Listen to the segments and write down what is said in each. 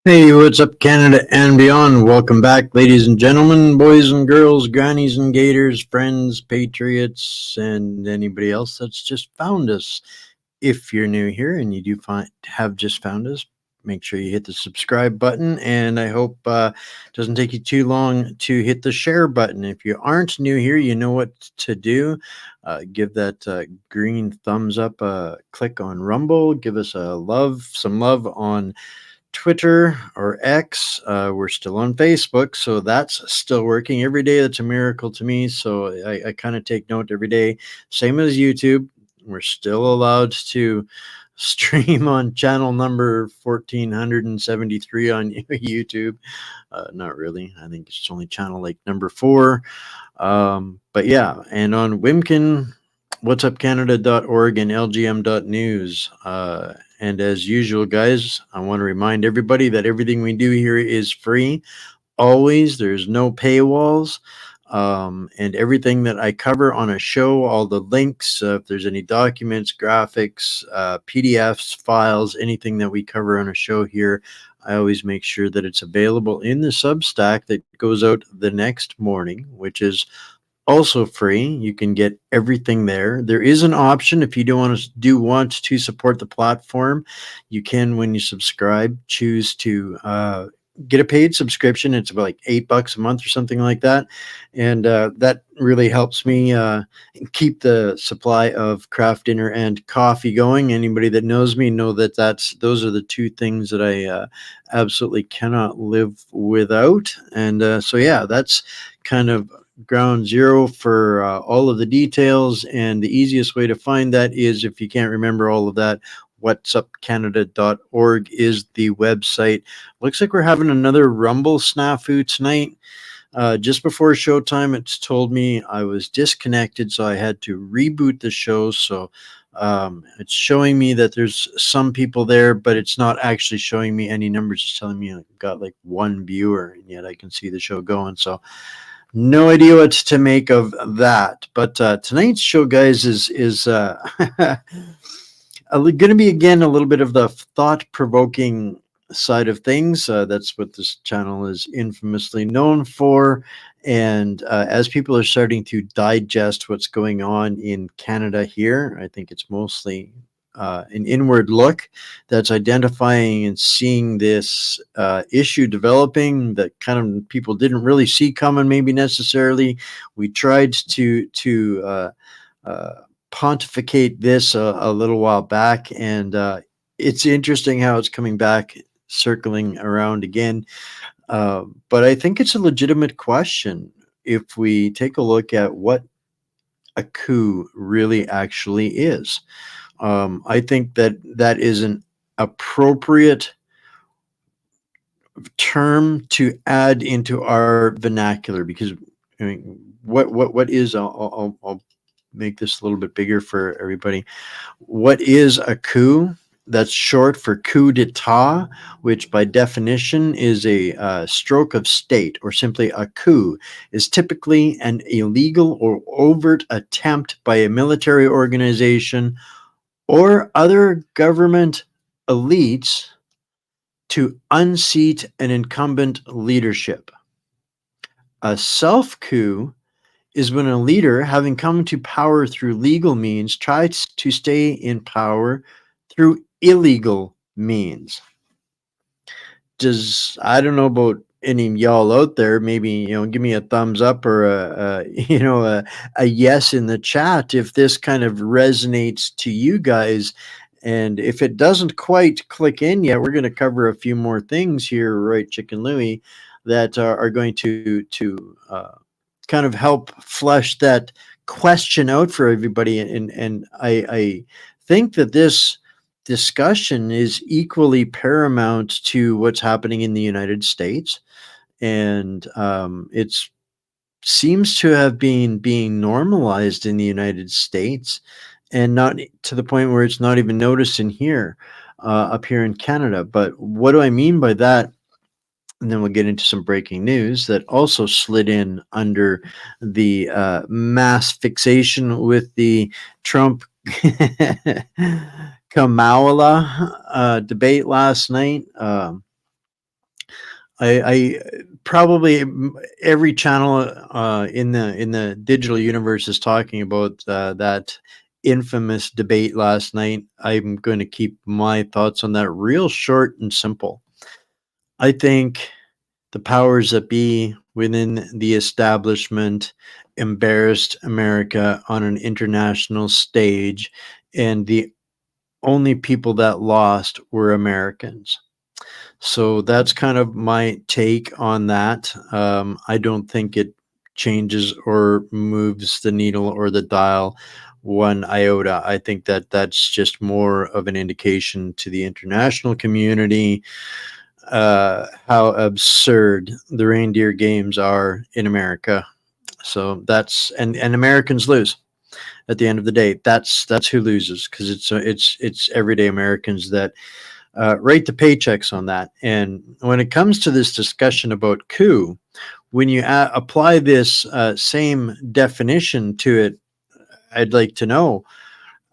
Hey, what's up, Canada and beyond? Welcome back, ladies and gentlemen, boys and girls, grannies and gators, friends, patriots, and anybody else that's just found us. If you're new here and you have just found us, make sure you hit the subscribe button, and I hope it doesn't take you too long to hit the share button. If you aren't new here, you know what to do. Give that green thumbs up, click on Rumble, give us some love on Twitter or X. We're still on Facebook, so that's still working every day. That's a miracle to me. So I kind of take note every day. Same as YouTube. We're still allowed to stream on channel number 1473 on YouTube. Not really. I think it's only channel like number 4. But yeah, and on Wimkin, whatsupcanada.org and lgm.news. And as usual, guys, I want to remind everybody that everything we do here is free. Always. There's no paywalls. And everything that I cover on a show, all the links, if there's any documents, graphics, PDFs, files, anything that we cover on a show here, I always make sure that it's available in the Substack that goes out the next morning, which is also free. You can get everything there. There is an option if you want to support the platform. You can, when you subscribe, choose to get a paid subscription. It's about like $8 a month or something like that, and that really helps me keep the supply of craft dinner and coffee going. Anybody that knows me know that those are the two things that I absolutely cannot live without. And so yeah, that's kind of ground zero for all of the details, and the easiest way to find that is, if you can't remember all of that, whatsupcanada.org is the website. Looks like we're having another Rumble snafu tonight. Just before showtime, it's told me I was disconnected, so I had to reboot the show. So it's showing me that there's some people there, but it's not actually showing me any numbers. It's telling me I've got like one viewer, and yet I can see the show going. So no idea what to make of that. But tonight's show, guys, is going to be, again, a little bit of the thought-provoking side of things. That's what this channel is infamously known for. And as people are starting to digest what's going on in Canada here, I think it's mostly an inward look that's identifying and seeing this issue developing that kind of people didn't really see coming, maybe necessarily. We tried to pontificate this a little while back, and it's interesting how it's coming back, circling around again. But I think it's a legitimate question if we take a look at what a coup really actually is. I think that is an appropriate term to add into our vernacular, because I mean, what is, I'll make this a little bit bigger for everybody. What is a coup? That's short for coup d'etat, which by definition is a stroke of state, or simply a coup is typically an illegal or overt attempt by a military organization or other government elites to unseat an incumbent leadership. A self-coup is when a leader, having come to power through legal means, tries to stay in power through illegal means. I don't know about any of y'all out there, maybe, give me a thumbs up or a yes in the chat if this kind of resonates to you guys. And if it doesn't quite click in yet, we're going to cover a few more things here, right, Chicken Louie, that are going to kind of help flesh that question out for everybody. And I think that this discussion is equally paramount to what's happening in the United States. And it seems to have been being normalized in the United States, and not to the point where it's not even noticed in here, up here in Canada. But what do I mean by that? And then we'll get into some breaking news that also slid in under the mass fixation with the Trump Kamala debate last night. I probably every channel in the digital universe is talking about that infamous debate last night. I'm going to keep my thoughts on that real short and simple. I think the powers that be within the establishment embarrassed America on an international stage, and the only people that lost were Americans. So that's kind of my take on that. I don't think it changes or moves the needle or the dial one iota. I think that that's just more of an indication to the international community how absurd the reindeer games are in America. So that's and Americans lose at the end of the day. That's who loses, because it's everyday Americans that write the paychecks on that. And when it comes to this discussion about coup, when you apply this same definition to it, I'd like to know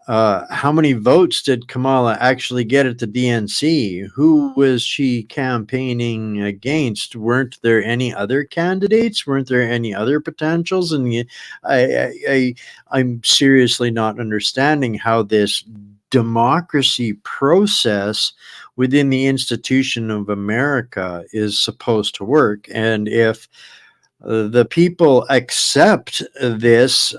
how many votes did Kamala actually get at the DNC? Who was she campaigning against? Weren't there any other candidates? Weren't there any other potentials? And I'm seriously not understanding how this democracy process within the institution of America is supposed to work. And if the people accept this,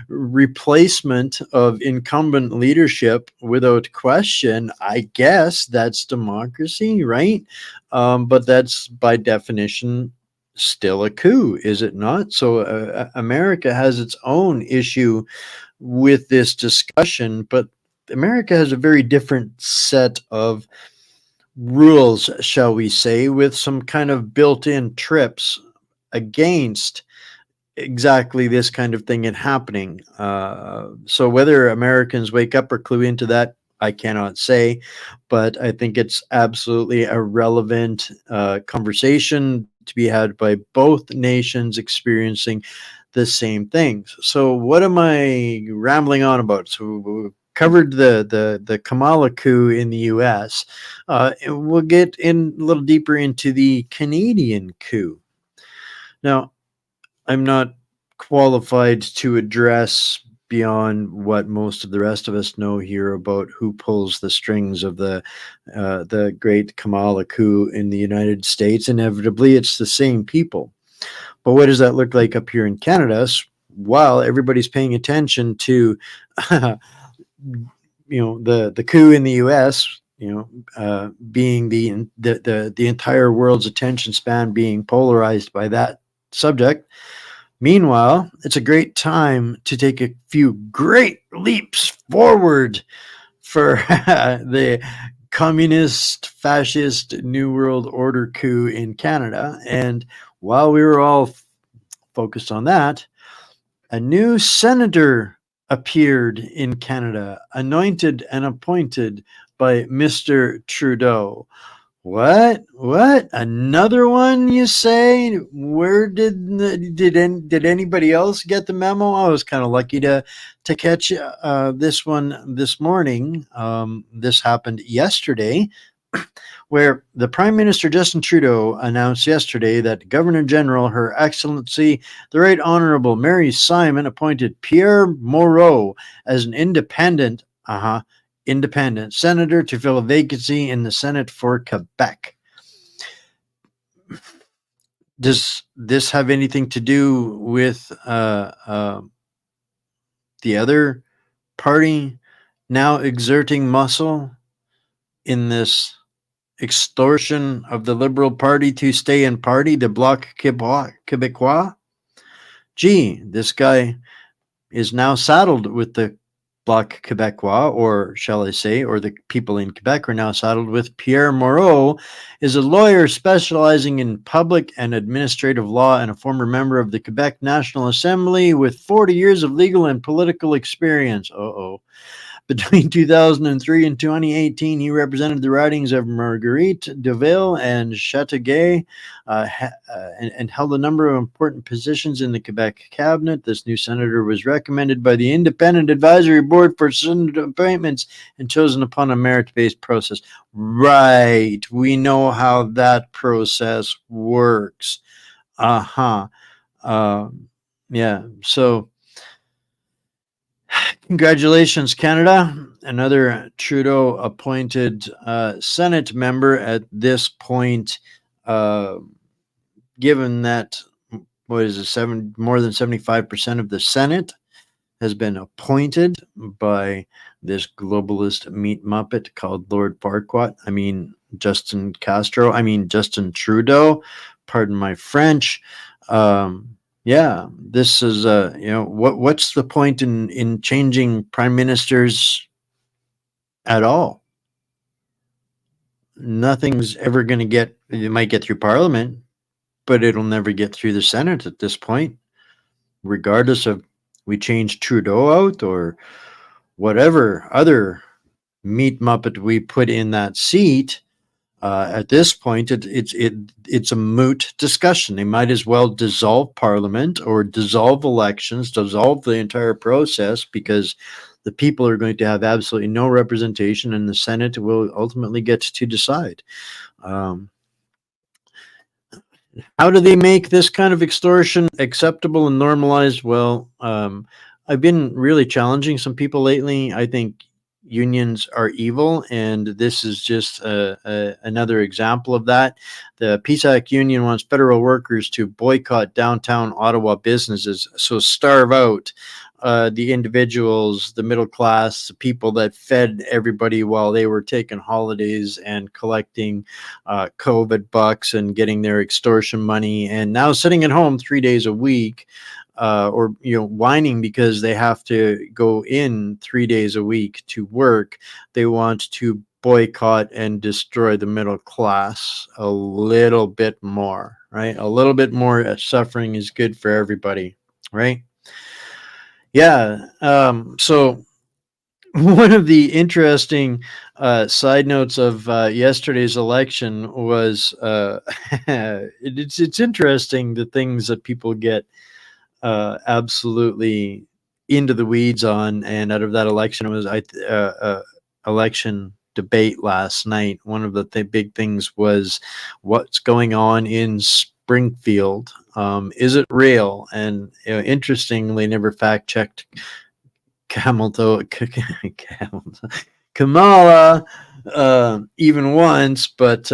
replacement of incumbent leadership without question, I guess that's democracy, right? But that's by definition still a coup, is it not? So America has its own issue with this discussion, but America has a very different set of rules, shall we say, with some kind of built-in trips against exactly this kind of thing in happening. So whether Americans wake up or clue into that, I cannot say, but I think it's absolutely a relevant conversation to be had by both nations experiencing the same things. So what am I rambling on about? So we covered the Kamala coup in the U.S. And we'll get in a little deeper into the Canadian coup. Now, I'm not qualified to address beyond what most of the rest of us know here about who pulls the strings of the great Kamala coup in the United States. Inevitably, it's the same people. But what does that look like up here in Canada? While everybody's paying attention to, the coup in the U.S., being the entire world's attention span being polarized by that subject. Meanwhile, it's a great time to take a few great leaps forward for the communist, fascist, New World Order coup in Canada. And while we were all focused on that, a new senator appeared in Canada, anointed and appointed by Mr. Trudeau. What? Another one, you say? Where did anybody else get the memo? I was kind of lucky to catch this one this morning. This happened yesterday, where the Prime Minister Justin Trudeau announced yesterday that Governor General, Her Excellency, the Right Honourable Mary Simon, appointed Pierre Moreau as an independent senator to fill a vacancy in the Senate for Quebec. Does this have anything to do with the other party now exerting muscle in this extortion of the Liberal Party to stay in party, the Bloc Québécois? Gee, this guy is now saddled with the Bloc Québécois, or shall I say, or the people in Quebec are now saddled with Pierre Moreau, is a lawyer specializing in public and administrative law and a former member of the Quebec National Assembly with 40 years of legal and political experience. Between 2003 and 2018, he represented the ridings of Marguerite, Deville, and Chateauguay, and held a number of important positions in the Quebec cabinet. This new senator was recommended by the Independent Advisory Board for Senate appointments and chosen upon a merit-based process. Right. We know how that process works. Uh-huh. Yeah. So congratulations, Canada. Another Trudeau appointed Senate member at this point, given that, what is it, more than 75% of the Senate has been appointed by this globalist meat muppet called Lord Farquaad. I mean, Justin Trudeau. Pardon my French. Yeah, this is what's the point in changing prime ministers at all? Nothing's ever going to get. It might get through Parliament, but it'll never get through the Senate at this point, regardless of we change Trudeau out or whatever other meat muppet we put in that seat. At this point, it's a moot discussion. They might as well dissolve Parliament or dissolve elections, dissolve the entire process, because the people are going to have absolutely no representation, and the Senate will ultimately get to decide. How do they make this kind of extortion acceptable and normalized? Well, I've been really challenging some people lately. I think unions are evil, and this is just another example of that. The PSAC union wants federal workers to boycott downtown Ottawa businesses, so starve out the individuals, the middle class, the people that fed everybody while they were taking holidays and collecting COVID bucks and getting their extortion money, and now sitting at home 3 days a week, or whining because they have to go in 3 days a week to work. They want to boycott and destroy the middle class a little bit more, right? A little bit more suffering is good for everybody, right? Yeah. So one of the interesting side notes of yesterday's election was it's interesting the things that people get absolutely into the weeds on. And out of that election was election debate last night. One of the big things was what's going on in Springfield. Is it real? And interestingly, never fact checked Kamala even once, but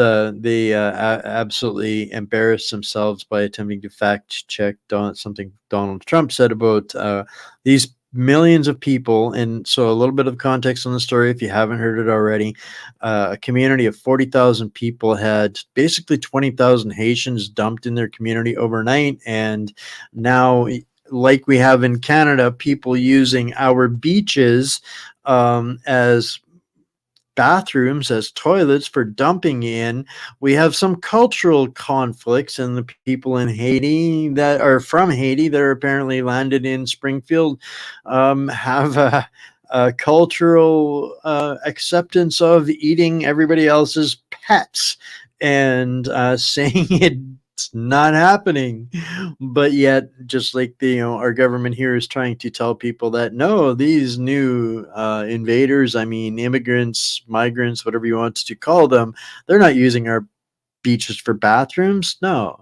they absolutely embarrassed themselves by attempting to fact check something Donald Trump said about these millions of people. And so a little bit of context on the story, if you haven't heard it already. A community of 40,000 people had basically 20,000 Haitians dumped in their community overnight, and now, like we have in Canada, people using our beaches as bathrooms, as toilets for dumping in. We have some cultural conflicts, and the people in Haiti that are from Haiti that are apparently landed in Springfield have a cultural acceptance of eating everybody else's pets and saying it's not happening. But yet, just like our government here is trying to tell people that no, these new invaders, I mean immigrants, migrants, whatever you want to call them, they're not using our beaches for bathrooms. No.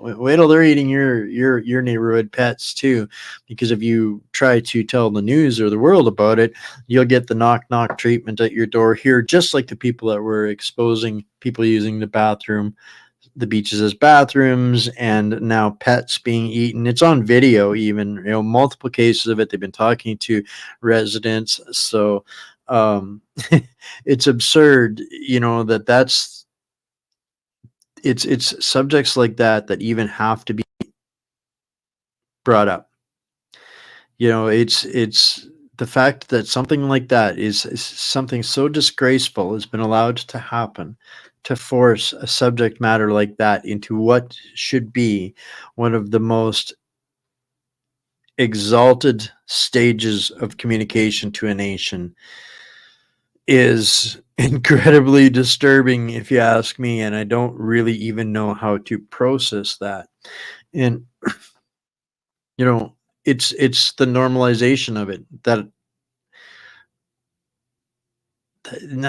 Wait till they're eating your neighborhood pets too, because if you try to tell the news or the world about it, you'll get the knock knock treatment at your door here, just like the people that were exposing people using the beaches as bathrooms, and now pets being eaten. It's on video, even multiple cases of it. They've been talking to residents, so it's absurd, that's it's subjects like that even have to be brought up. It's the fact that something like that is something so disgraceful has been allowed to happen, to force a subject matter like that into what should be one of the most exalted stages of communication to a nation is incredibly disturbing, if you ask me, and I don't really even know how to process that. And you know, it's the normalization of it that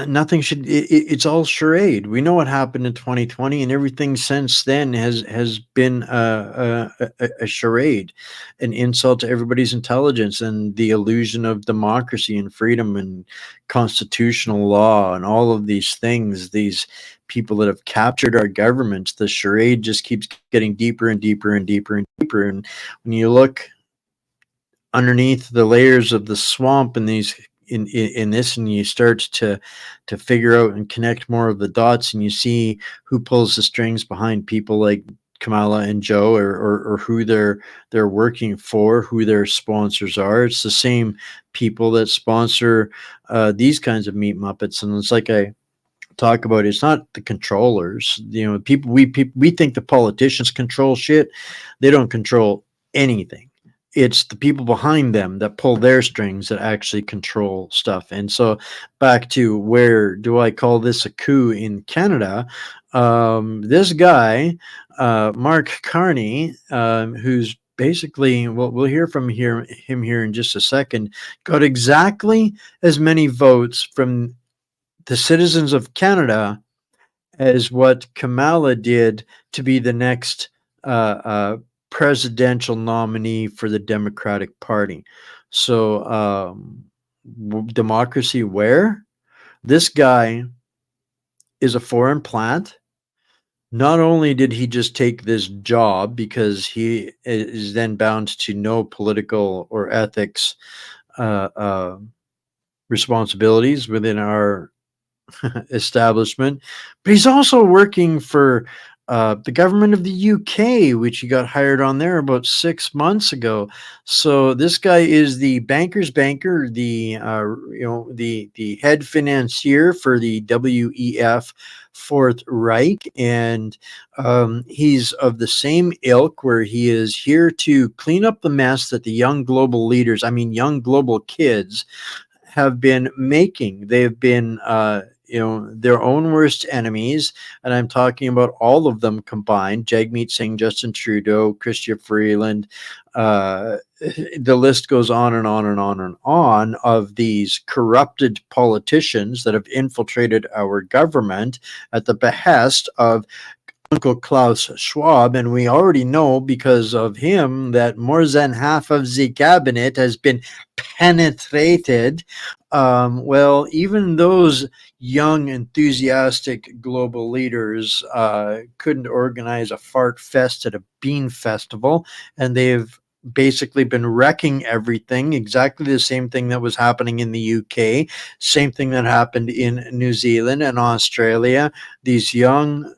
nothing should. It's all charade. We know what happened in 2020, and everything since then has been a charade, an insult to everybody's intelligence, and the illusion of democracy and freedom and constitutional law and all of these things. These people that have captured our governments. The charade just keeps getting deeper and deeper and deeper and deeper. And when you look underneath the layers of the swamp in these in this, and you start to figure out and connect more of the dots, and you see who pulls the strings behind people like Kamala and Joe, or who they're working for, who their sponsors are. It's the same people that sponsor these kinds of meat muppets. And it's like I talk about, it's not the controllers. We think the politicians control shit. They don't control anything. It's the people behind them that pull their strings that actually control stuff. And so back to, where do I call this a coup in Canada? This guy, Mark Carney, who's basically, well, we'll hear from him here in just a second, got exactly as many votes from the citizens of Canada as what Kamala did to be the next presidential nominee for the Democratic Party. So, democracy where? This guy is a foreign plant. Not only did he just take this job because he is then bound to no political or ethics responsibilities within our establishment, but he's also working for the government of the UK, which he got hired on there about 6 months ago. So this guy is the banker's banker, the the head financier for the WEF Fourth Reich, and he's of the same ilk, where he is here to clean up the mess that the young global leaders, I mean young global kids, have been making. They've been their own worst enemies, and I'm talking about all of them combined: Jagmeet Singh, Justin Trudeau, Chrystia Freeland. The list goes on and on and on and on of these corrupted politicians that have infiltrated our government at the behest of Uncle Klaus Schwab. And we already know, because of him, that more than half of the cabinet has been penetrated. Well, even those young, enthusiastic global leaders couldn't organize a fart fest at a bean festival, and they've basically been wrecking everything. Exactly the same thing that was happening in the UK, same thing that happened in New Zealand and Australia. These young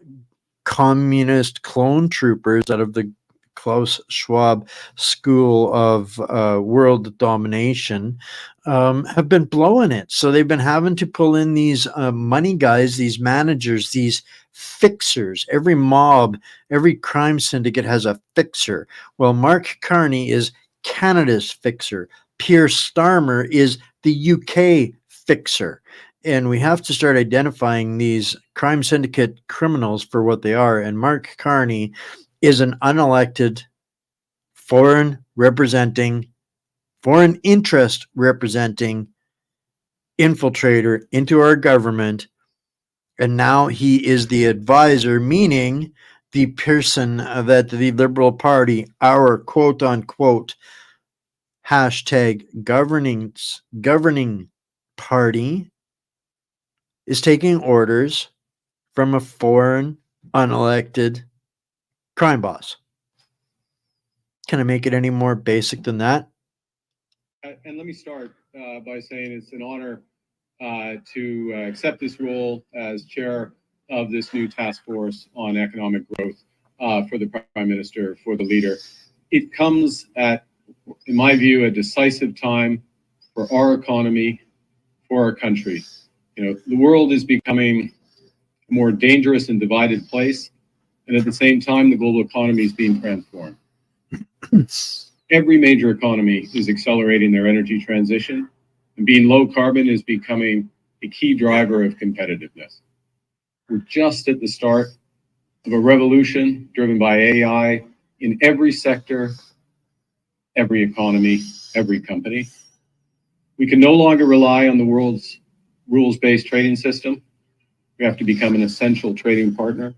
communist clone troopers out of the Klaus Schwab school of world domination have been blowing it. So they've been having to pull in these money guys, these managers, these fixers. Every mob, every crime syndicate has a fixer. Well, Mark Carney is Canada's fixer. Pierre Starmer is the UK fixer. And we have to start identifying these crime syndicate criminals for what they are. And Mark Carney is an unelected foreign interest representing infiltrator into our government. And now he is the advisor, meaning the person that the Liberal Party, our quote unquote hashtag governing party, is taking orders from a foreign, unelected crime boss. Can I make it any more basic than that? And let me start by saying it's an honor to accept this role as chair of this new task force on economic growth for the Prime Minister, for the leader. It comes at, in my view, a decisive time for our economy, for our country. The world is becoming a more dangerous and divided place, and at the same time, the global economy is being transformed. Every major economy is accelerating their energy transition, and being low carbon is becoming a key driver of competitiveness. We're just at the start of a revolution driven by AI in every sector, every economy, every company. We can no longer rely on the world's rules-based trading system. We have to become an essential trading partner.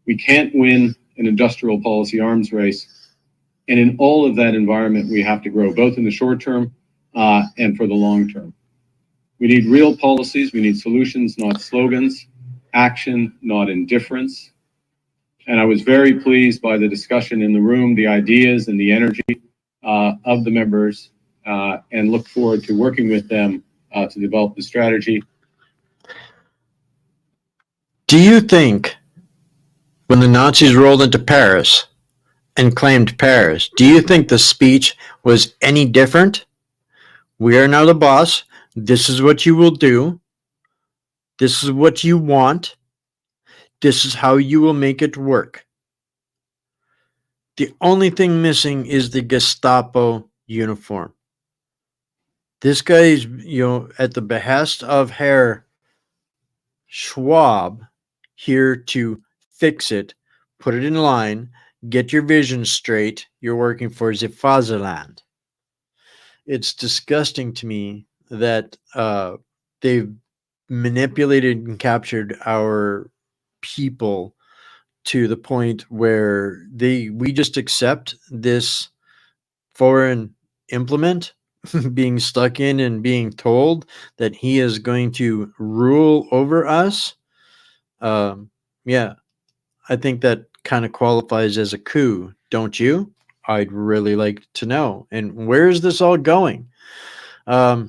We can't win an industrial policy arms race. And in all of that environment, we have to grow, both in the short term and for the long term. We need real policies. We need solutions, not slogans. Action, not indifference. And I was very pleased by the discussion in the room, the ideas and the energy of the members, and look forward to working with them to develop the strategy. Do you think when the Nazis rolled into Paris and claimed Paris, do you think the speech was any different? We are now the boss. This is what you will do. This is what you want. This is how you will make it work. The only thing missing is the Gestapo uniform. This guy is, at the behest of Herr Schwab, here to fix it, put it in line, get your vision straight. You're working for the Fatherland. It's disgusting to me that they've manipulated and captured our people to the point where we just accept this foreign implement being stuck in and being told that he is going to rule over us. Yeah, I think that kind of qualifies as a coup, don't you? I'd really like to know. And where is this all going? I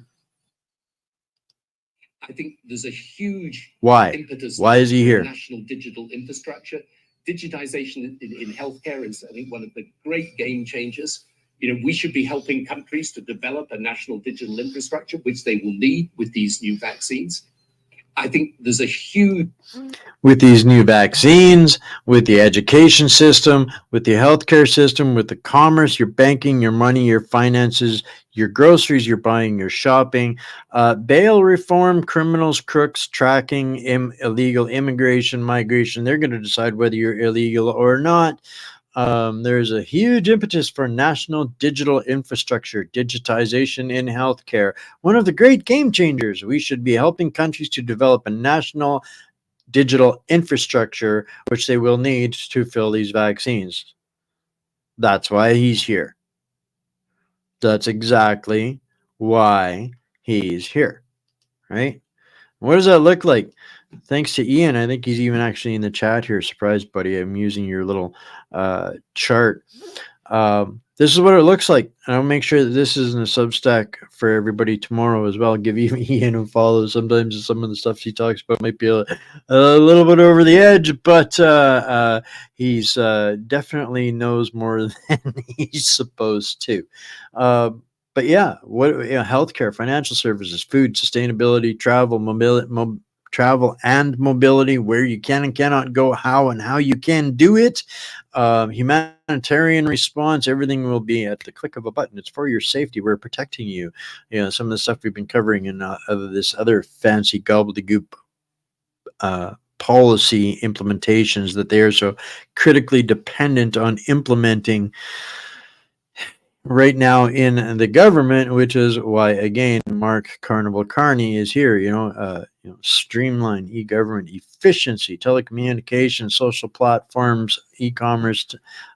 think there's a huge impetus. Why is he here? National digital infrastructure. Digitization in healthcare is, I think, one of the great game changers. We should be helping countries to develop a national digital infrastructure, which they will need with these new vaccines. I think there's a huge... With these new vaccines, with the education system, with the healthcare system, with the commerce, your banking, your money, your finances, your groceries, you're buying, your shopping, bail reform, criminals, crooks, tracking, illegal immigration, migration. They're going to decide whether you're illegal or not. There's a huge impetus for national digital infrastructure, digitization in healthcare. One of the great game changers. We should be helping countries to develop a national digital infrastructure, which they will need to fill these vaccines. That's why he's here. That's exactly why he's here, right? What does that look like? Thanks to Ian. I think he's even actually in the chat here. Surprise, buddy. I'm using your little chart. This is what it looks like. And I'll make sure that this is in a Substack for everybody tomorrow as well. Give Ian a follow. Sometimes some of the stuff he talks about might be a little bit over the edge, but he's definitely knows more than he's supposed to. But yeah, healthcare, financial services, food, sustainability, travel, mobility, travel and mobility, where you can and cannot go, how and how you can do it. Humanitarian response, everything will be at the click of a button. It's for your safety. We're protecting you. Some of the stuff we've been covering in this other fancy gobbledygook policy implementations that they are so critically dependent on implementing right now in the government, which is why, again, Mark Carnival Carney is here. Streamline e-government, efficiency, telecommunications, social platforms, e-commerce,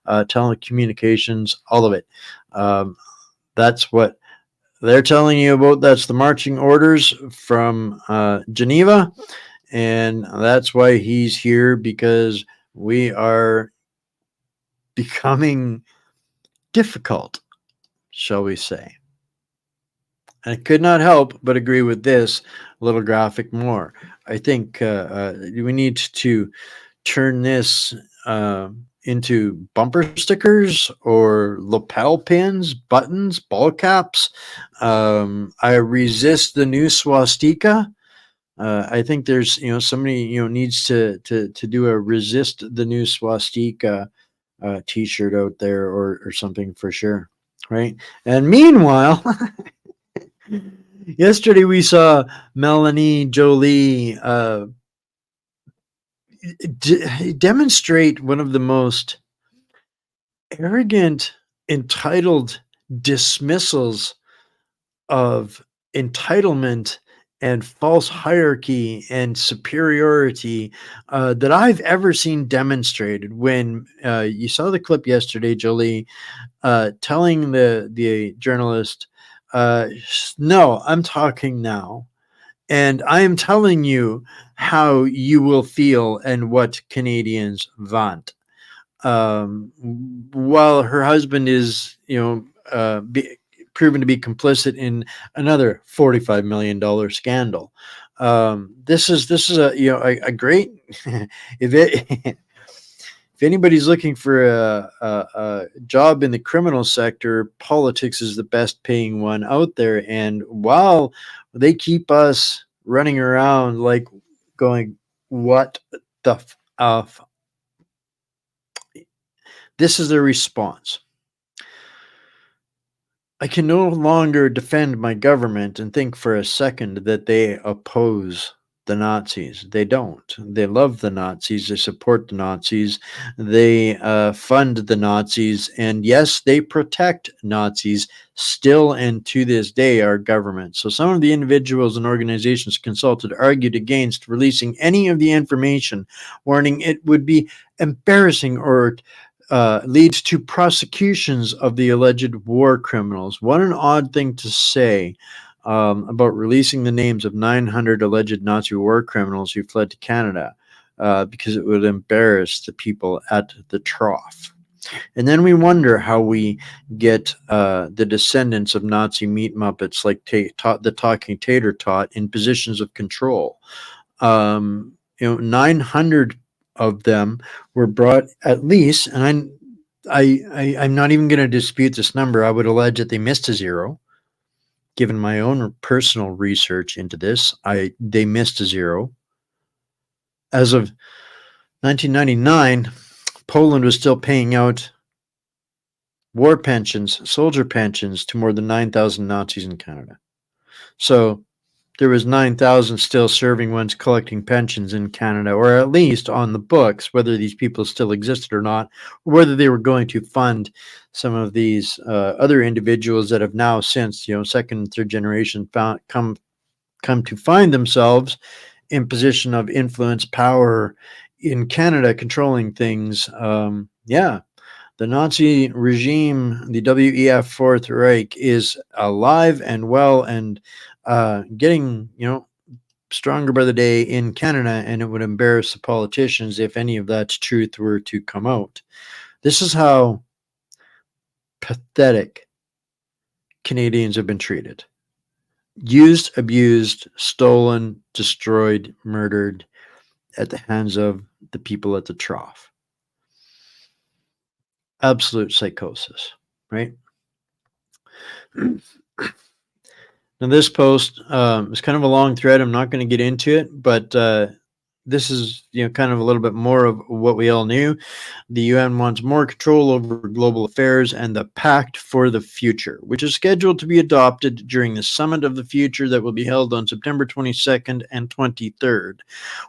telecommunications, all of it. That's what they're telling you about. That's the marching orders from Geneva, and that's why he's here, because we are becoming difficult, shall we say. I could not help but agree with this little graphic more. I think we need to turn this into bumper stickers or lapel pins, buttons, ball caps. I resist the new swastika. I think there's somebody needs to do a resist the new swastika t-shirt out there or something for sure. right? And meanwhile, yesterday we saw Melanie Jolie demonstrate one of the most arrogant, entitled dismissals of entitlement and false hierarchy and superiority that I've ever seen demonstrated. When you saw the clip yesterday, Jolie, telling the journalist, "No, I'm talking now, and I am telling you how you will feel and what Canadians want." While her husband is, proven to be complicit in another $45 million scandal. This is a great if it if anybody's looking for a job in the criminal sector, politics is the best paying one out there. And while they keep us running around like going, what the this is their response. I can no longer defend my government and think for a second that they oppose the Nazis. They don't. They love the Nazis. They support the Nazis. They fund the Nazis. And yes, they protect Nazis still and to this day, our government. So some of the individuals and organizations consulted argued against releasing any of the information, warning it would be embarrassing or leads to prosecutions of the alleged war criminals. What an odd thing to say about releasing the names of 900 alleged Nazi war criminals who fled to Canada because it would embarrass the people at the trough. And then we wonder how we get the descendants of Nazi meat muppets like the talking tater tot in positions of control. 900 of them were brought at least, and I'm not even going to dispute this number. I would allege that they missed a zero. Given my own personal research into this, they missed a zero. As of 1999, Poland was still paying out war pensions, soldier pensions to more than 9,000 Nazis in Canada. So there was 9,000 still serving ones collecting pensions in Canada, or at least on the books, whether these people still existed or not, or whether they were going to fund some of these other individuals that have now since, second and third generation come to find themselves in position of influence, power in Canada, controlling things. The Nazi regime, the WEF Fourth Reich, is alive and well and getting, stronger by the day in Canada, and it would embarrass the politicians if any of that truth were to come out. This is how pathetic Canadians have been treated. Used, abused, stolen, destroyed, murdered at the hands of the people at the trough. Absolute psychosis, right? Now, this post is kind of a long thread. I'm not going to get into it, but this is, kind of a little bit more of what we all knew. The UN wants more control over global affairs, and the Pact for the Future, which is scheduled to be adopted during the Summit of the Future that will be held on September 22nd and 23rd,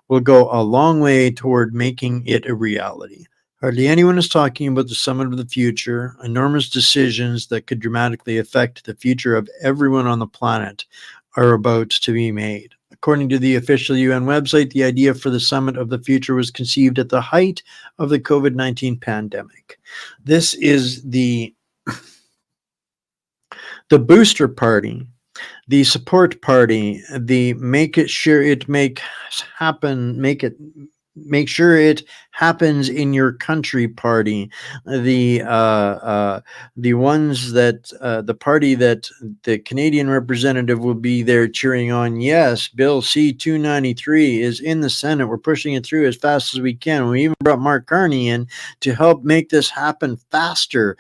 will go a long way toward making it a reality. Hardly anyone is talking about the Summit of the Future, enormous decisions that could dramatically affect the future of everyone on the planet are about to be made. According to the official UN website, the idea for the Summit of the Future was conceived at the height of the COVID-19 pandemic. This is the booster party, the support party, the make sure it happens in your country party, the ones that the party that the Canadian representative will be there cheering on. Yes, Bill C-293 is in the Senate. We're pushing it through as fast as we can. We even brought Mark Carney in to help make this happen faster.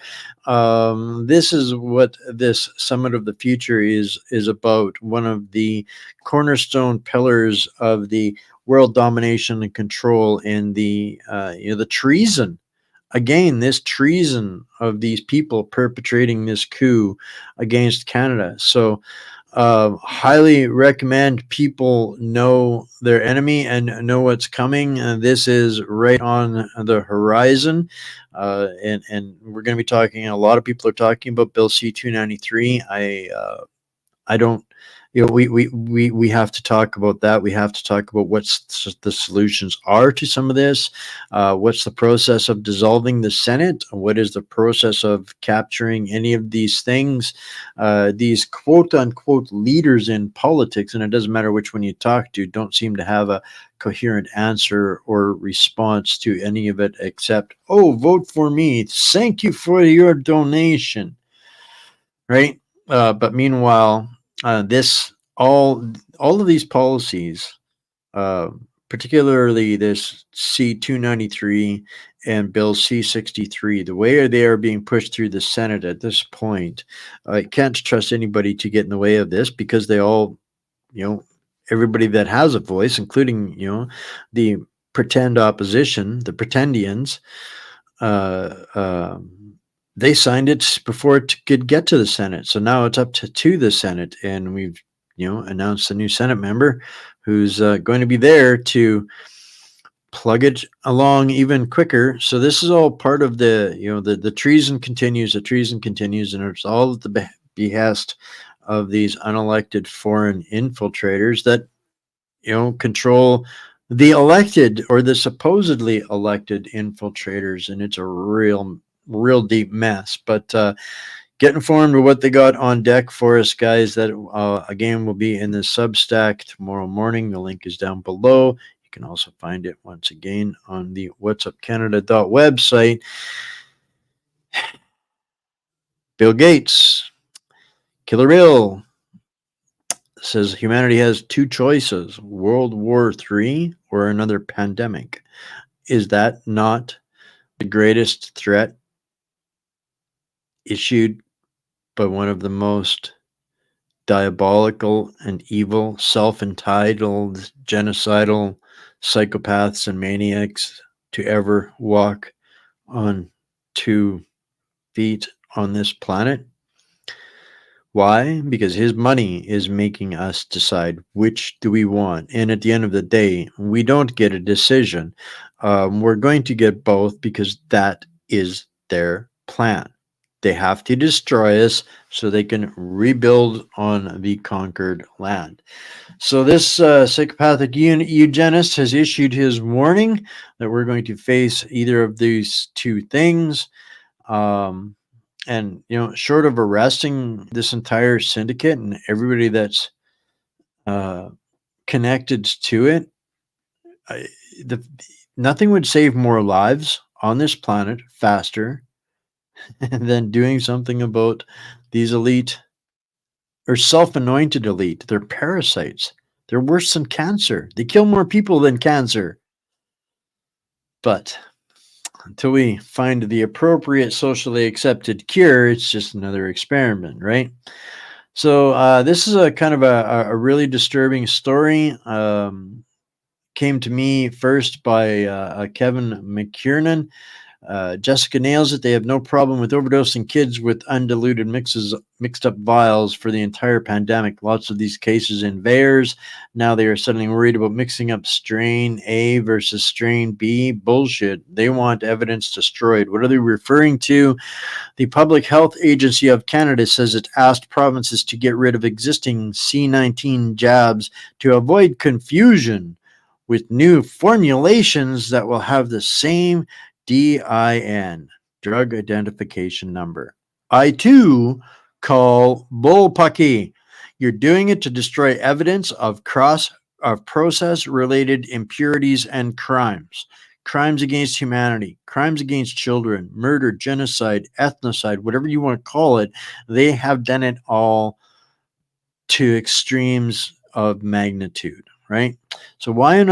This is what this Summit of the Future is about. One of the cornerstone pillars of the world domination and control, and the treason again, this treason of these people perpetrating this coup against Canada. So highly recommend people know their enemy and know what's coming. This is right on the horizon. And we're going to be talking, a lot of people are talking about Bill C-293. I don't, we have to talk about that. We have to talk about what's the solutions are to some of this. What's the process of dissolving the Senate? What is the process of capturing any of these things? These quote unquote leaders in politics, and it doesn't matter which one you talk to, don't seem to have a coherent answer or response to any of it except, oh, vote for me. Thank you for your donation. Right? But meanwhile, this all of these policies, particularly this C-293 and Bill C-63, the way they are being pushed through the Senate at this point, I can't trust anybody to get in the way of this, because they all, everybody that has a voice, including, the pretend opposition, the pretendians, they signed it before it could get to the Senate. So now it's up to the Senate, and we've announced a new Senate member who's going to be there to plug it along even quicker. So this is all part of the the treason continues. The treason continues, and it's all at the behest of these unelected foreign infiltrators that control the elected or the supposedly elected infiltrators, and it's a real deep mess. But get informed of what they got on deck for us, guys. That again will be in the Substack tomorrow morning. The link is down below. You can also find it once again on the whatsupcanada.website. Bill Gates, Killer Bill, says humanity has two choices: World War III or another pandemic. Is that not the greatest threat issued by one of the most diabolical and evil, self-entitled, genocidal psychopaths and maniacs to ever walk on 2 feet on this planet? Why? Because his money is making us decide which do we want. And at the end of the day, we don't get a decision. We're going to get both, because that is their plan. They have to destroy us so they can rebuild on the conquered land. So this psychopathic eugenist has issued his warning that we're going to face either of these two things. And short of arresting this entire syndicate and everybody that's connected to it, nothing would save more lives on this planet faster than doing something about these elite or self-anointed elite. They're parasites. They're worse than cancer. They kill more people than cancer. But until we find the appropriate socially accepted cure, it's just another experiment, right? So this is a kind of a really disturbing story. Came to me first by Kevin McKiernan. Jessica nails it. They have no problem with overdosing kids with undiluted mixed up vials for the entire pandemic. Lots of these cases in VAERS. Now they are suddenly worried about mixing up strain A versus strain B. Bullshit. They want evidence destroyed. What are they referring to? The Public Health Agency of Canada says it asked provinces to get rid of existing C-19 jabs to avoid confusion with new formulations that will have the same DIN, drug identification number. I too call bullpucky. You're doing it to destroy evidence of process-related impurities and crimes. Crimes against humanity, crimes against children, murder, genocide, ethnocide, whatever you want to call it. They have done it all to extremes of magnitude, right? So why on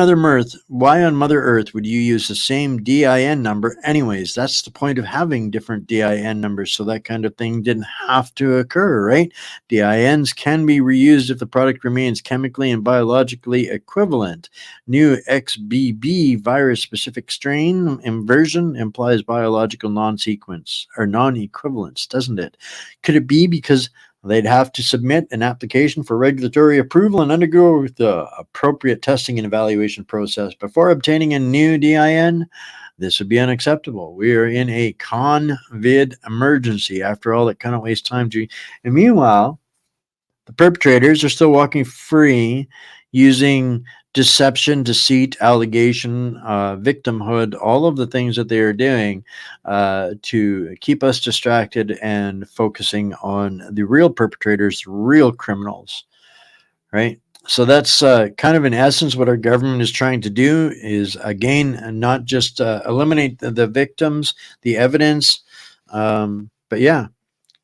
Mother Earth would you use the same DIN number anyways? That's the point of having different DIN numbers, so that kind of thing didn't have to occur, right? DINs can be reused if the product remains chemically and biologically equivalent. New XBB virus-specific strain inversion implies biological non-sequence or non-equivalence, doesn't it? Could it be because they'd have to submit an application for regulatory approval and undergo the appropriate testing and evaluation process before obtaining a new DIN? This would be unacceptable. We are in a COVID emergency. After all, it kind of wastes time to. And meanwhile, the perpetrators are still walking free using deception, deceit, allegation, victimhood, all of the things that they are doing to keep us distracted and focusing on the real perpetrators, the real criminals, right? So that's kind of in essence what our government is trying to do is, again, not just eliminate the victims, the evidence, but yeah,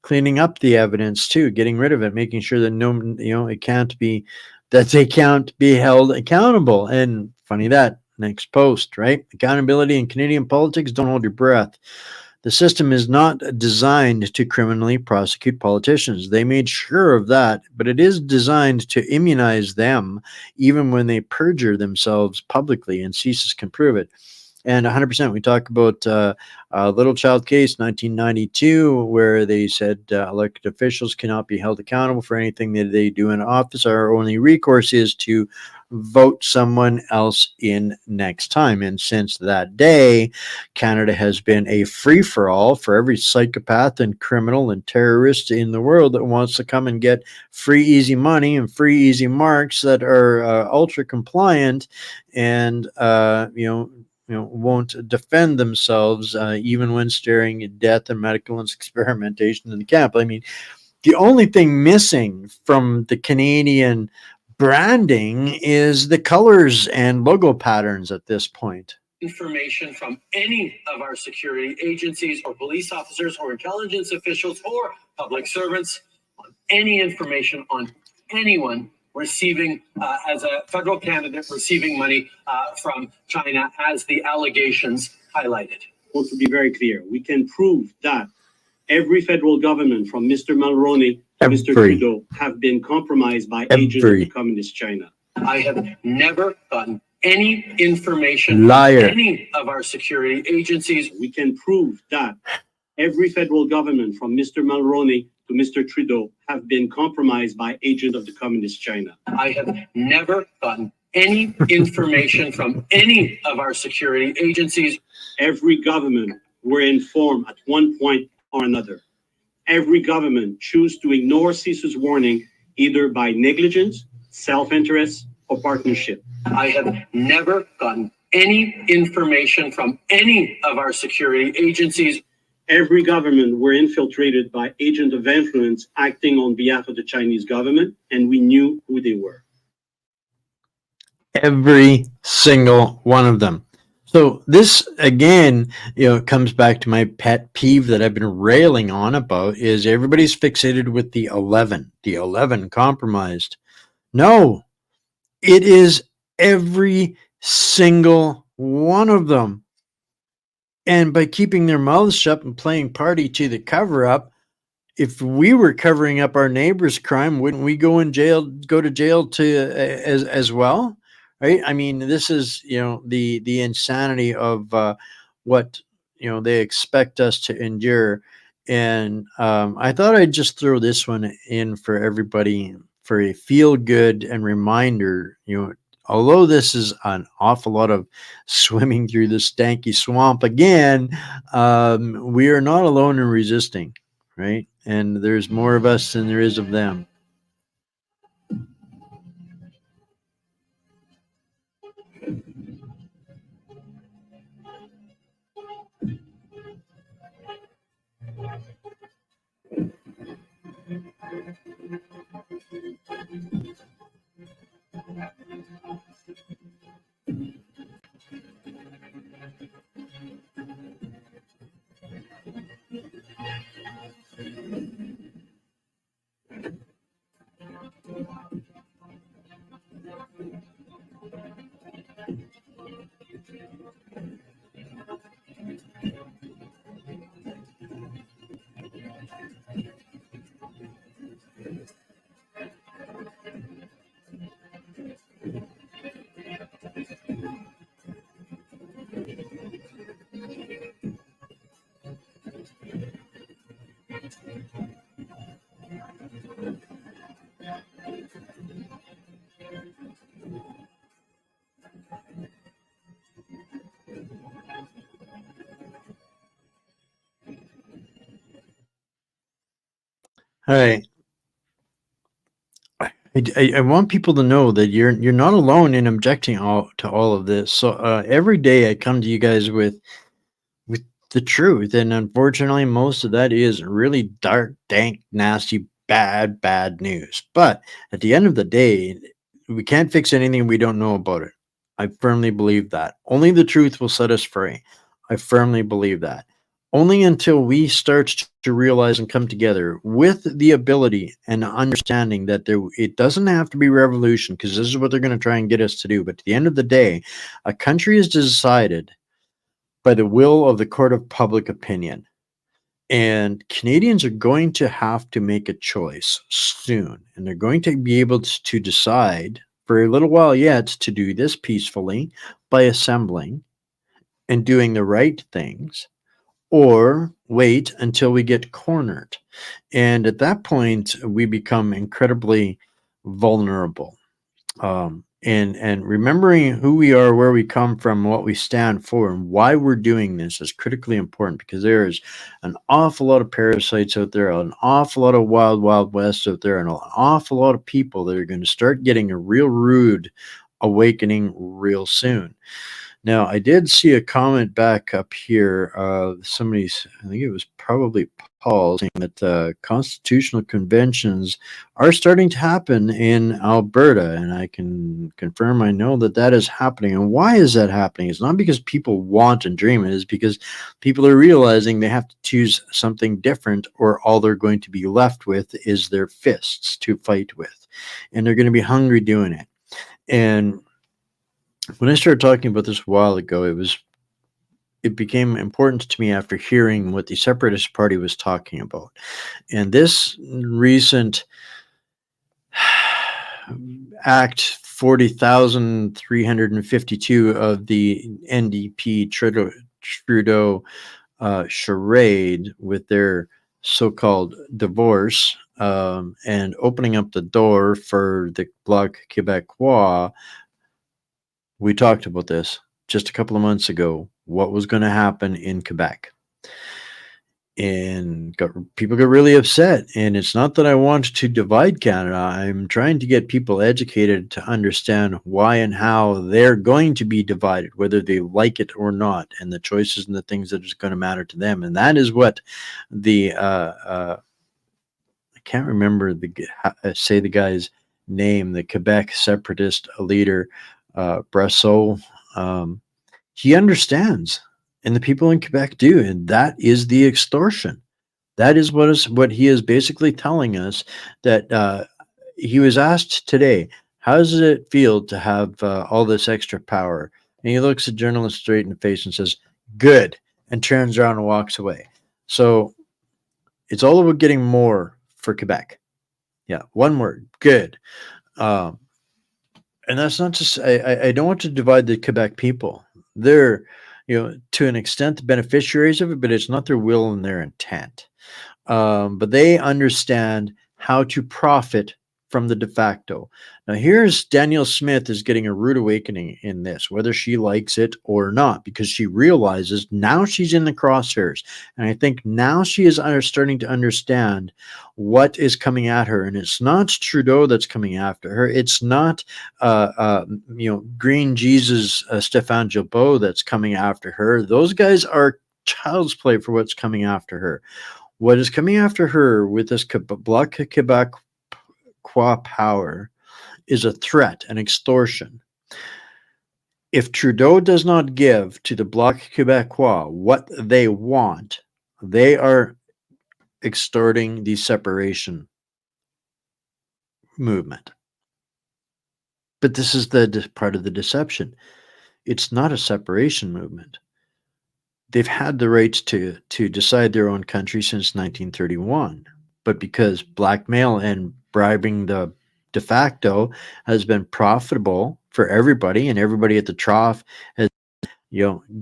cleaning up the evidence too, getting rid of it, making sure that it can't be, that they can't be held accountable. And funny that, next post, right? Accountability in Canadian politics, don't hold your breath. The system is not designed to criminally prosecute politicians. They made sure of that, but it is designed to immunize them even when they perjure themselves publicly, and CSIS can prove it. And 100%, we talk about a Little Child case, 1992, where they said elected officials cannot be held accountable for anything that they do in office. Our only recourse is to vote someone else in next time. And since that day, Canada has been a free-for-all for every psychopath and criminal and terrorist in the world that wants to come and get free, easy money and free, easy marks that are ultra compliant and, won't defend themselves even when staring at death and medical and experimentation in the camp. I mean, the only thing missing from the Canadian branding is the colors and logo patterns at this point. Information from any of our security agencies or police officers or intelligence officials or public servants on any information on anyone receiving as a federal candidate receiving money from China, as the allegations highlighted. Well, to be very clear, we can prove that every federal government from Mr. Mulroney to Mr. Trudeau have been compromised by agents of the Communist China. I have never gotten any information Liar. from any of our security agencies. We can prove that every federal government from Mr. Mulroney to Mr. Trudeau have been compromised by agents of the Communist China. I have never gotten any information from any of our security agencies. Every government were informed at one point or another. Every government choose to ignore CSIS warning either by negligence, self-interest, or partnership. I have never gotten any information from any of our security agencies. Every government were infiltrated by agents of influence acting on behalf of the Chinese government, and we knew who they were. Every single one of them. So this, again, comes back to my pet peeve that I've been railing on about is everybody's fixated with the 11 compromised. No, it is every single one of them. And by keeping their mouths shut and playing party to the cover up, if we were covering up our neighbor's crime, wouldn't we go to jail as well? Right? I mean, this is, the insanity of what, they expect us to endure. And I thought I'd just throw this one in for everybody for a feel good and reminder, although this is an awful lot of swimming through the stanky swamp again, we are not alone in resisting, right? And there's more of us than there is of them. All right. I want people to know that you're not alone in objecting to all of this. So every day I come to you guys with the truth, and unfortunately, most of that is really dark, dank, nasty, bad news. But at the end of the day, we can't fix anything we don't know about it. I firmly believe that. Only the truth will set us free. I firmly believe that. Only until we start to realize and come together with the ability and understanding that it doesn't have to be revolution, because this is what they're going to try and get us to do. But at the end of the day, a country is decided by the will of the court of public opinion. And Canadians are going to have to make a choice soon. And they're going to be able to decide for a little while yet to do this peacefully by assembling and doing the right things, or wait until we get cornered. And at that point, we become incredibly vulnerable. And remembering who we are, where we come from, what we stand for, and why we're doing this is critically important, because there is an awful lot of parasites out there, an awful lot of wild west out there, and an awful lot of people that are going to start getting a real rude awakening real soon. Now, I did see a comment back up here. Somebody's, I think it was probably Paul, saying that constitutional conventions are starting to happen in Alberta. And I can confirm, I know that that is happening. And why is that happening? It's not because people want and dream. It is because people are realizing they have to choose something different, or all they're going to be left with is their fists to fight with. And they're going to be hungry doing it. And when I started talking about this a while ago, it became important to me after hearing what the Separatist Party was talking about. And this recent Act 40,352 of the NDP Trudeau charade with their so-called divorce, and opening up the door for the Bloc Québécois. We talked about this just a couple of months ago, what was going to happen in Quebec. And people got really upset. And it's not that I want to divide Canada. I'm trying to get people educated to understand why and how they're going to be divided, whether they like it or not, and the choices and the things that is going to matter to them. And that is what the I can't remember say the guy's name, the Quebec separatist leader, Brasseau. He understands, and the people in Quebec do, and that is the extortion. That is what he is basically telling us. That he was asked today, how does it feel to have all this extra power? And he looks a journalist straight in the face and says, good, and turns around and walks away. So it's all about getting more for Quebec. Yeah, one word, good. And that's not just, I don't want to divide the Quebec people. They're, to an extent, beneficiaries of it, but it's not their will and their intent. But they understand how to profit from the de facto. Now, here's Danielle Smith is getting a rude awakening in this, whether she likes it or not, because she realizes now she's in the crosshairs. And I think now she is starting to understand what is coming at her. And it's not Trudeau that's coming after her. It's not, Green Jesus, Stéphane Jobot that's coming after her. Those guys are child's play for what's coming after her. What is coming after her with this Bloc Québécois power is a threat, an extortion. If Trudeau does not give to the Bloc Québécois what they want, they are extorting the separation movement. But this is the part of the deception. It's not a separation movement. They've had the rights to decide their own country since 1931. But because blackmail and bribing the de facto has been profitable for everybody, and everybody at the trough has,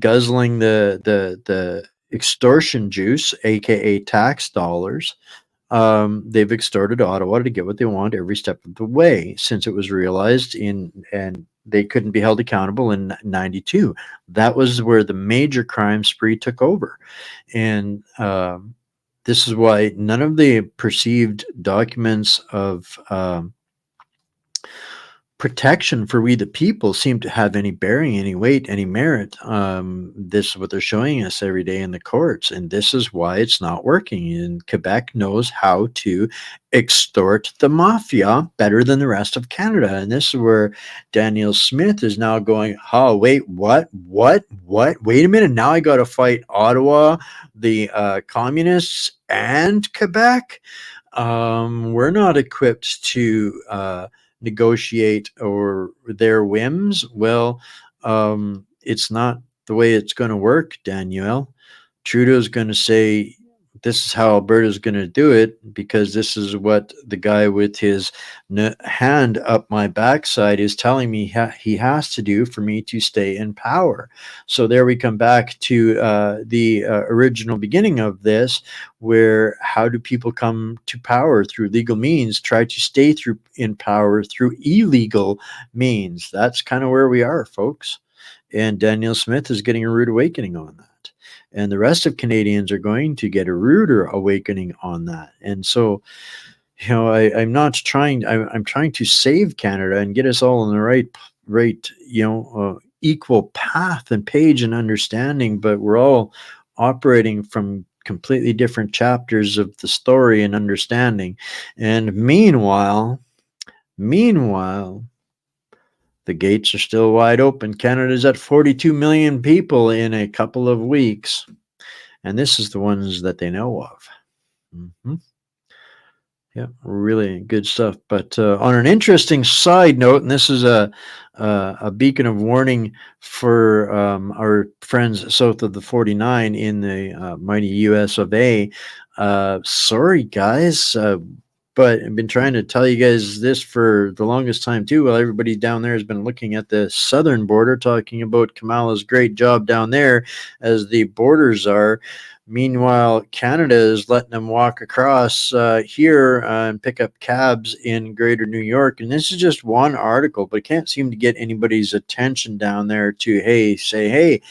guzzling the extortion juice, aka tax dollars, they've extorted Ottawa to get what they want every step of the way since it was realized and they couldn't be held accountable in 92. That was where the major crime spree took over. And this is why none of the perceived documents of protection for we the people seem to have any bearing, any weight, any merit. This is what they're showing us every day in the courts, and this is why it's not working. And Quebec knows how to extort the mafia better than the rest of Canada. And this is where Daniel Smith is now going, oh, wait, what? Wait a minute. Now I got to fight Ottawa, the communists, and Quebec. We're not equipped to negotiate or their whims. Well, it's not the way it's going to work, Danielle. Trudeau's going to say, this is how Alberta's going to do it, because this is what the guy with his hand up my backside is telling me he has to do for me to stay in power. So there we come back to the original beginning of this, where how do people come to power? Through legal means. Try to stay in power through illegal means. That's kind of where we are, folks. And Daniel Smith is getting a rude awakening on that. And the rest of Canadians are going to get a ruder awakening on that. And so, you know, I'm not trying. I'm trying to save Canada and get us all on the right, equal path and page and understanding. But we're all operating from completely different chapters of the story and understanding. And meanwhile, the gates are still wide open. Canada's at 42 million people in a couple of weeks. And this is the ones that they know of. Mm-hmm. Yeah, really good stuff. But on an interesting side note, and this is a beacon of warning for our friends south of the 49 in the mighty US of A. Sorry, guys. But I've been trying to tell you guys this for the longest time too. Well, everybody down there has been looking at the southern border, talking about Kamala's great job down there as the borders are. Meanwhile, Canada is letting them walk across here and pick up cabs in Greater New York. And this is just one article, but it can't seem to get anybody's attention down there to say, hey,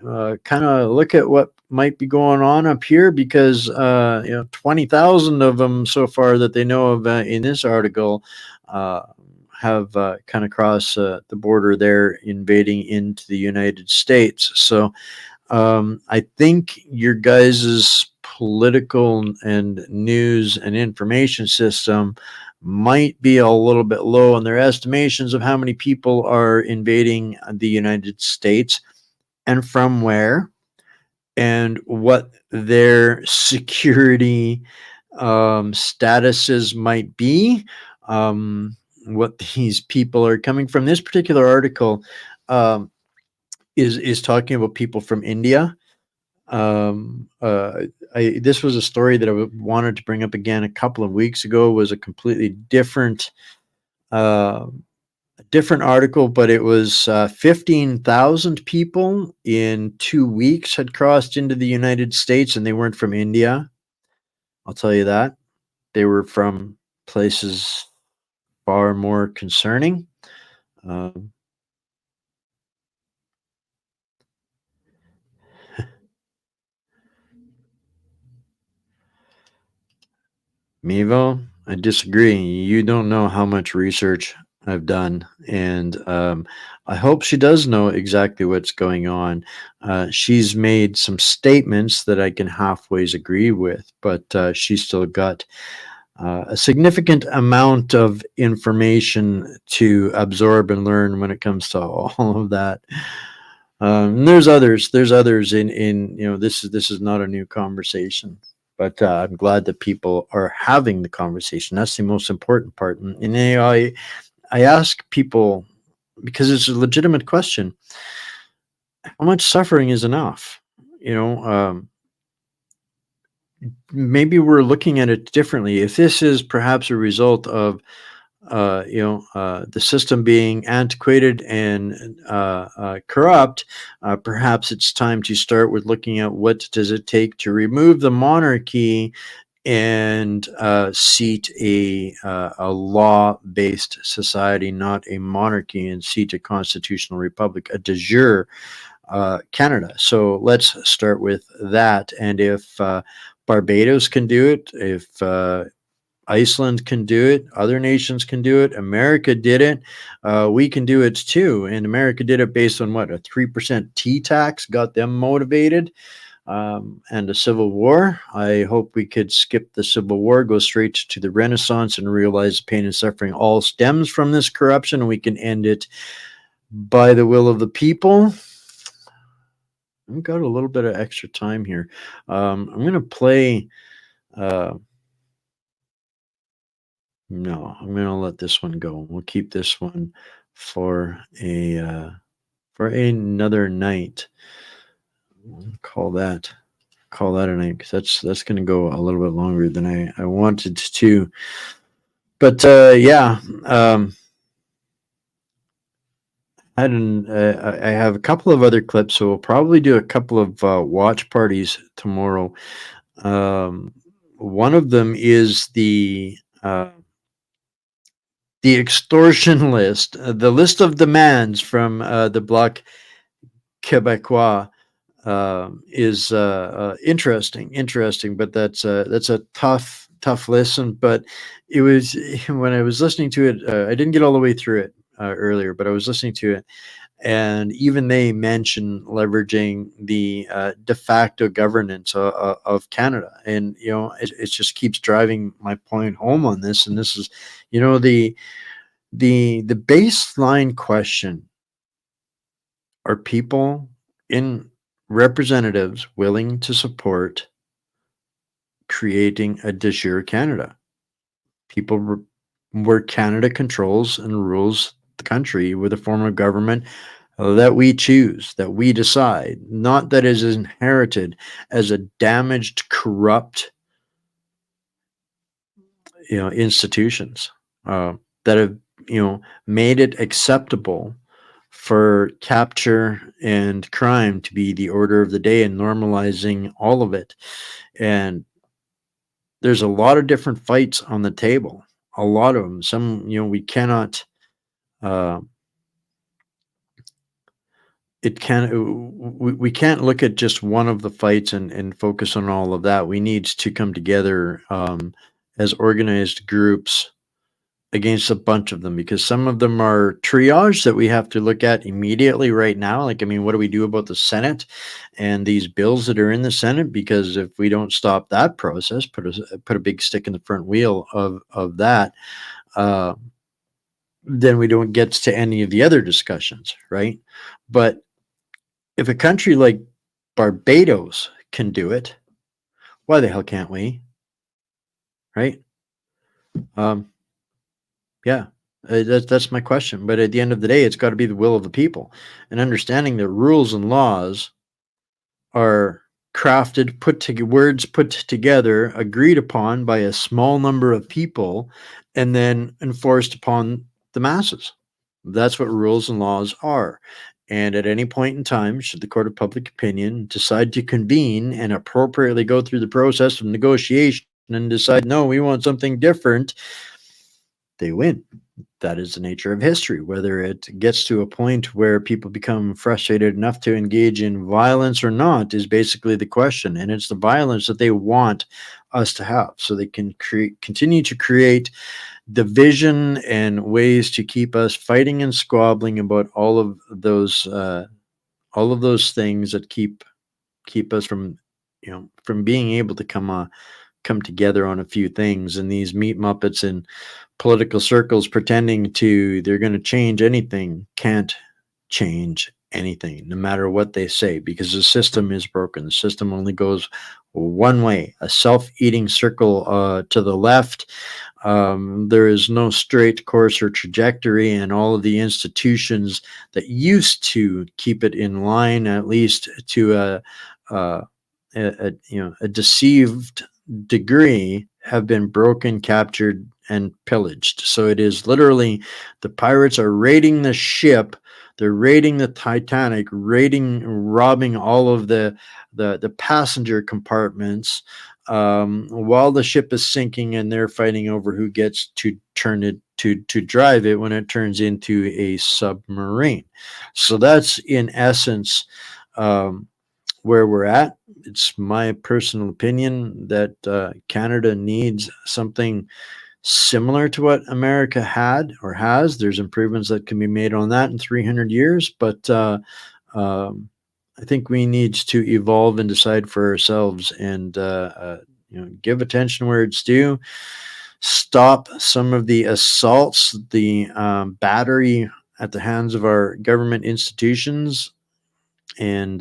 kind of look at what might be going on up here, because 20,000 of them so far that they know of in this article have kind of crossed the border there, invading into the United States. So I think your guys's political and news and information system might be a little bit low in their estimations of how many people are invading the United States and from where, and what their security statuses might be, what these people are coming from. This particular article is talking about people from India. This was a story that I wanted to bring up again a couple of weeks ago. It was a completely different article, but it was 15,000 people in 2 weeks had crossed into the United States, and they weren't from India. I'll tell you that. They were from places far more concerning. Mevo, I disagree. You don't know how much research I've done, and I hope she does know exactly what's going on. She's made some statements that I can halfways agree with, but she's still got a significant amount of information to absorb and learn when it comes to all of that. And there's others in this is not a new conversation. But I'm glad that people are having the conversation. That's the most important part. And I ask people, because it's a legitimate question, how much suffering is enough? Maybe we're looking at it differently. If this is perhaps a result of the system being antiquated and corrupt, perhaps it's time to start with looking at what does it take to remove the monarchy and seat a law-based society, not a monarchy, and seat a constitutional republic, a de jure Canada. So let's start with that. And if Barbados can do it, if Iceland can do it, other nations can do it, America did it, we can do it too. And America did it based on what, a 3% T tax, got them motivated, and a civil war. I hope we could skip the civil war, go straight to the Renaissance, and realize the pain and suffering all stems from this corruption, and we can end it by the will of the people. We've got a little bit of extra time here. I'm going to play. No, I'm going to let this one go. We'll keep this one for another night. We'll call that a night, because that's going to go a little bit longer than I wanted to. But yeah. I have a couple of other clips, so we'll probably do a couple of watch parties tomorrow. One of them is the extortion list, the list of demands from the Bloc Québécois is interesting, but that's a tough listen. But it was, when I was listening to it, I didn't get all the way through it earlier, but I was listening to it, and even they mention leveraging the de facto governance of Canada. And it just keeps driving my point home on this. And this is, the baseline question: are people in representatives willing to support creating a de jure Canada? People where Canada controls and rules the country with a form of government that we choose, that we decide, not that is inherited as a damaged, corrupt, institutions that have, made it acceptable for capture and crime to be the order of the day, and normalizing all of it. And there's a lot of different fights on the table, a lot of them. Some, we cannot, we can't look at just one of the fights and focus on all of that. We need to come together as organized groups against a bunch of them, because some of them are triage that we have to look at immediately right now. Like, I mean, what do we do about the Senate and these bills that are in the Senate? Because if we don't stop that process, put a big stick in the front wheel of that, then we don't get to any of the other discussions, right? But if a country like Barbados can do it, why the hell can't we? Right? Yeah, that's my question. But at the end of the day, it's got to be the will of the people, and understanding that rules and laws are crafted, words put together, agreed upon by a small number of people, and then enforced upon the masses. That's what rules and laws are. And at any point in time, should the court of public opinion decide to convene and appropriately go through the process of negotiation and decide, no, we want something different, they win. That is the nature of history. Whether it gets to a point where people become frustrated enough to engage in violence or not is basically the question. And it's the violence that they want us to have, so they can continue to create division and ways to keep us fighting and squabbling about all of those things that keep us from being able to come together on a few things. And these meat muppets in political circles pretending they're going to change anything can't change anything, no matter what they say, because the system is broken. The system only goes one way, a self-eating circle to the left. There is no straight course or trajectory, and all of the institutions that used to keep it in line, at least to a deceived degree, have been broken, captured, and pillaged. So it is literally, the pirates are raiding the ship, they're raiding the Titanic, robbing all of the passenger compartments, while the ship is sinking, and they're fighting over who gets to turn it to drive it when it turns into a submarine. So that's in essence where we're at. It's my personal opinion that Canada needs something similar to what America had or has. There's improvements that can be made on that in 300 years, but I think we need to evolve and decide for ourselves and give attention where it's due. Stop some of the assaults, the battery at the hands of our government institutions, and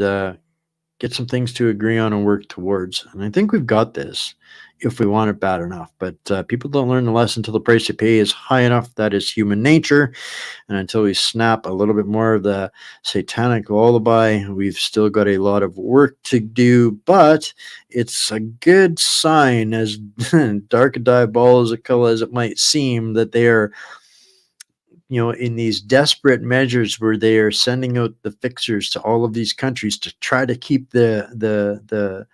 get some things to agree on and work towards. And I think we've got this if we want it bad enough. But people don't learn the lesson until the price they pay is high enough. That is human nature. And until we snap a little bit more of the satanic lullaby, we've still got a lot of work to do. But it's a good sign, as dark and diabolical as it might seem, that they are, in these desperate measures where they are sending out the fixers to all of these countries to try to keep the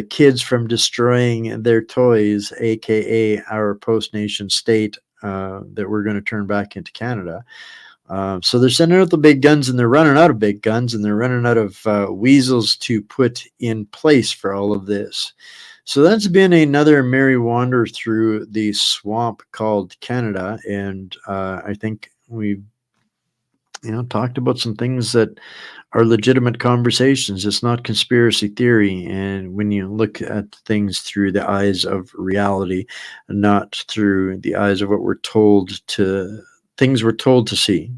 kids from destroying their toys, aka our post nation state that we're going to turn back into Canada. So they're sending out the big guns, and they're running out of big guns, and they're running out of weasels to put in place for all of this. So that's been another merry wander through the swamp called Canada, and I think we've talked about some things that are legitimate conversations. It's not conspiracy theory, and when you look at things through the eyes of reality, and not through the eyes of what we're told to, things we're told to see.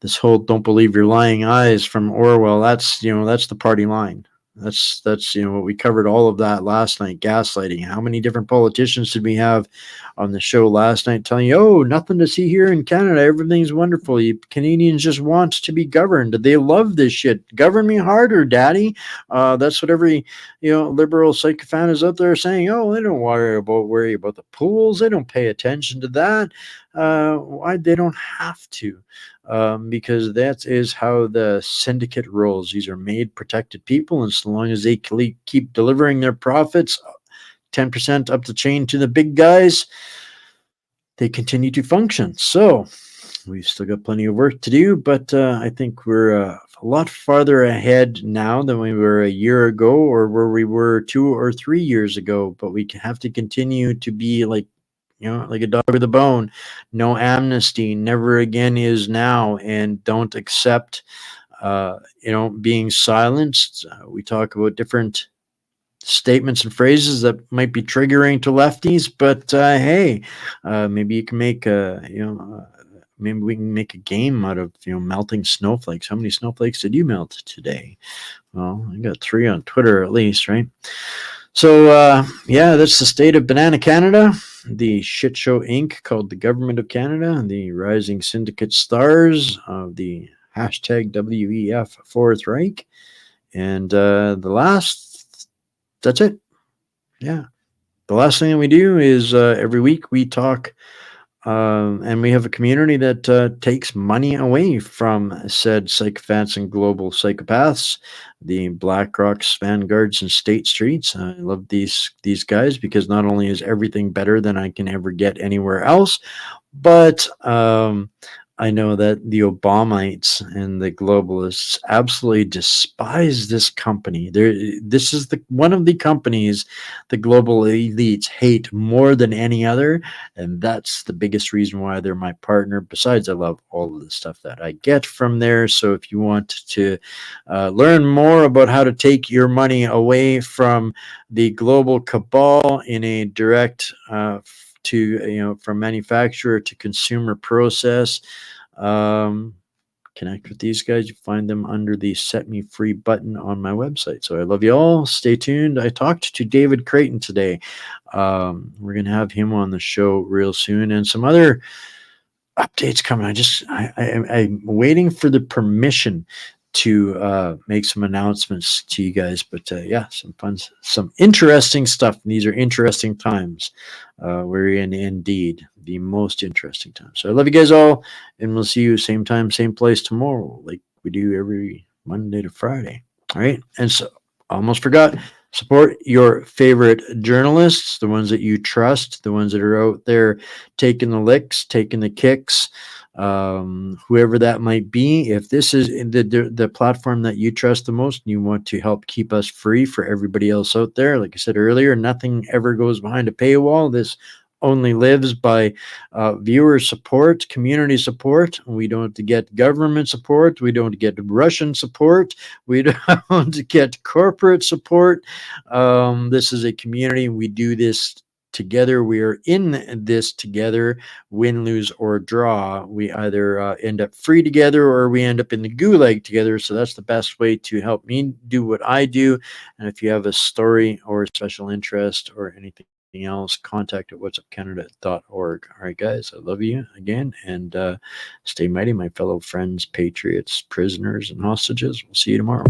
This whole "don't believe your lying eyes" from Orwell. That's the party line. That's what we covered all of that last night. Gaslighting. How many different politicians did we have on the show last night telling you, oh, nothing to see here in Canada, everything's wonderful, you Canadians just want to be governed, they love this shit, govern me harder, daddy. That's what every liberal sycophant is out there saying. Oh, they don't worry about the pools, they don't pay attention to that. Why? They don't have to. Because that is how the syndicate rolls. These are made protected people, and so long as they keep delivering their profits 10% up the chain to the big guys, they continue to function. So we've still got plenty of work to do, but I think we're a lot farther ahead now than we were a year ago, or where we were 2 or 3 years ago. But we have to continue to be like a dog with a bone. No amnesty, never again is now, and don't accept, being silenced. We talk about different statements and phrases that might be triggering to lefties, but hey, maybe you can make maybe we can make a game out of melting snowflakes. How many snowflakes did you melt today? Well, I got 3 on Twitter at least, right? So that's the state of Banana Canada, the shit show Inc. called the Government of Canada, the rising syndicate stars of the hashtag WEF Fourth Reich, and that's it. Yeah. The last thing that we do is every week we talk, and we have a community that takes money away from said sycophants and global psychopaths, the BlackRocks, Vanguards, and State Streets. I love these guys because not only is everything better than I can ever get anywhere else, but I know that the Obamites and the globalists absolutely despise this company. This is one of the companies the global elites hate more than any other, and that's the biggest reason why they're my partner. Besides, I love all of the stuff that I get from there. So if you want to learn more about how to take your money away from the global cabal in a direct from manufacturer to consumer process, connect with these guys. You find them under the Set Me Free button on my website. So I love you all. Stay tuned. I talked to David Creighton today. We're going to have him on the show real soon, and some other updates coming. I'm waiting for the permission to make some announcements to you guys, but some interesting stuff. And these are interesting times. We're in indeed the most interesting time. So I love you guys all, and we'll see you same time, same place tomorrow, like we do every Monday to Friday. All right. And so I almost forgot, Support your favorite journalists, the ones that you trust, the ones that are out there taking the licks, taking the kicks, whoever that might be. If this is the platform that you trust the most and you want to help keep us free for everybody else out there, like I said earlier, nothing ever goes behind a paywall. This only lives by viewer support, community support. We don't get government support. We don't get Russian support. We don't get corporate support. This is a community. We do this together. We are in this together, win, lose, or draw. We either end up free together or we end up in the gulag together. So that's the best way to help me do what I do. And if you have a story or a special interest or anything else, contact at whatsupcanada.org. All right, guys, I love you again, and stay mighty, my fellow friends, patriots, prisoners, and hostages. We'll see you tomorrow.